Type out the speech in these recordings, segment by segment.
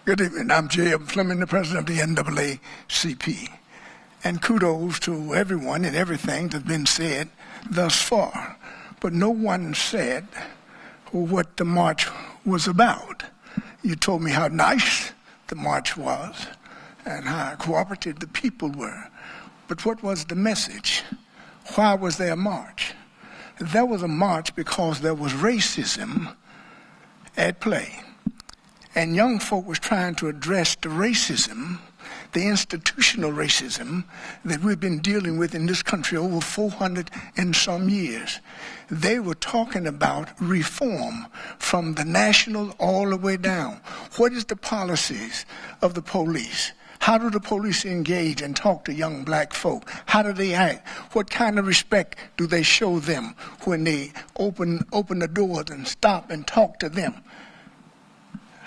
Good evening. I'm JM Flemming, the president of the NAACP. And kudos to everyone and everything that's been said thus far. But no one said what the march was about. You told me how nice the march was and how cooperative the people were. But what was the message? Why was there a march? There was a march because there was racism at play. And young folk was trying to address the racism, the institutional racism that we've been dealing with in this country over 400 and some years. They were talking about reform from the national all the way down. What is the policies of the police? How do the police engage and talk to young black folk? How do they act? What kind of respect do they show them when they open the doors and stop and talk to them?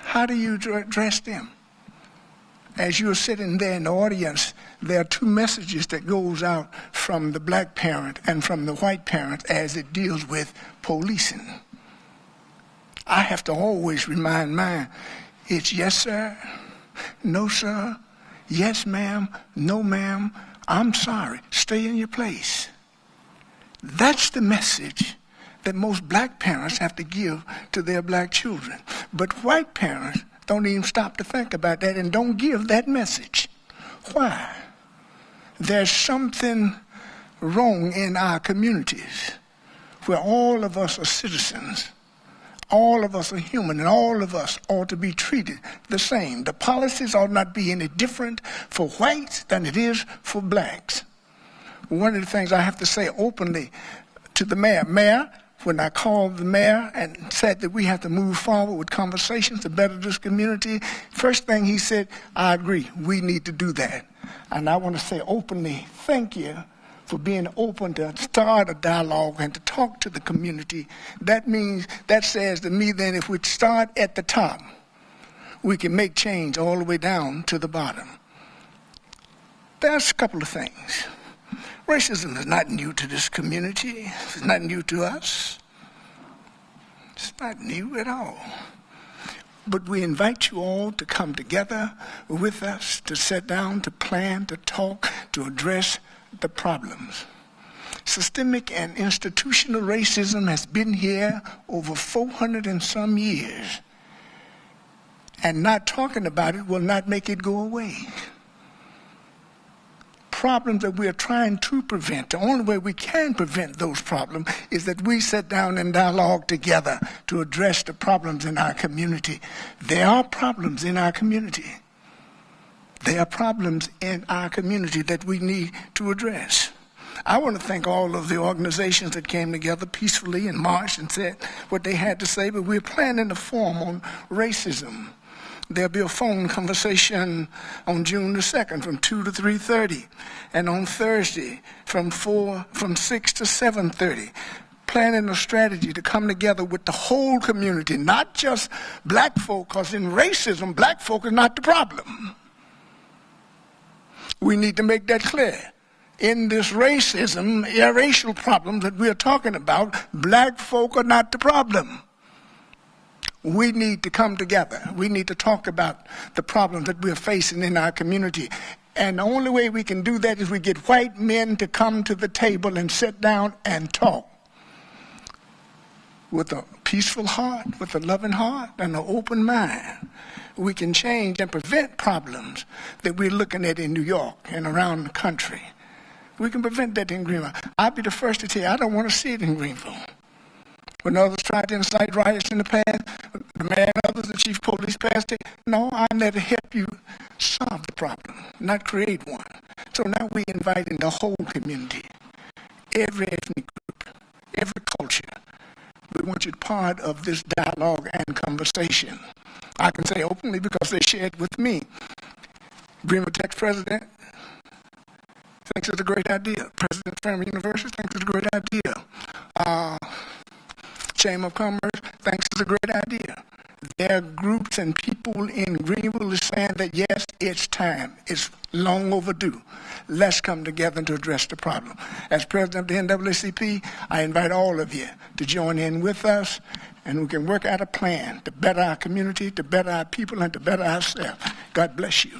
How do you address them? As you're sitting there in the audience, there are two messages that goes out from the black parent and from the white parent as it deals with policing. I have to always remind mine, it's yes, sir, no, sir, yes, ma'am, no, ma'am, I'm sorry, stay in your place. That's the message that most black parents have to give to their black children. But white parents don't even stop to think about that and don't give that message. Why? There's something wrong in our communities where all of us are citizens, all of us are human, and all of us ought to be treated the same. The policies ought not be any different for whites than it is for blacks. One of the things I have to say openly to the mayor, when I called the mayor and said that we have to move forward with conversations to better this community, first thing he said, I agree, we need to do that. And I want to say openly, thank you for being open to start a dialogue and to talk to the community. That says to me then if we start at the top, we can make change all the way down to the bottom. There's a couple of things. Racism is not new to this community. It's not new to us. It's not new at all. But we invite you all to come together with us, to sit down, to plan, to talk, to address the problems. Systemic and institutional racism has been here over 400 and some years. And not talking about it will not make it go away. Problems that we are trying to prevent. The only way we can prevent those problems is that we sit down and dialogue together to address the problems in our community. There are problems in our community. There are problems in our community that we need to address. I want to thank all of the organizations that came together peacefully and marched and said what they had to say, but we're planning a forum on racism. There'll be a phone conversation on June the 2nd from 2 to 3:30, and on Thursday from 6 to 7:30. Planning a strategy to come together with the whole community, not just black folk, because in racism, black folk are not the problem. We need to make that clear. In this racism, racial problem that we're talking about, black folk are not the problem. We need to come together. We need to talk about the problems that we're facing in our community. And the only way we can do that is we get white men to come to the table and sit down and talk. With a peaceful heart, with a loving heart, and an open mind, we can change and prevent problems that we're looking at in New York and around the country. We can prevent that in Greenville. I'll be the first to tell you, I don't want to see it in Greenville. When others tried to incite riots in the past, the mayor and others, the chief police passed it. No, I'm there to help you solve the problem, not create one. So now we invite in the whole community, every ethnic group, every culture. We want you part of this dialogue and conversation. I can say openly because they shared with me. Greenville Tech's president thinks it's a great idea. President of University thinks it's a great idea. Chamber of Commerce thinks it's a great idea. There are groups and people in Greenville saying that yes, it's time. It's long overdue. Let's come together to address the problem. As president of the NAACP, I invite all of you to join in with us, and we can work out a plan to better our community, to better our people, and to better ourselves. God bless you.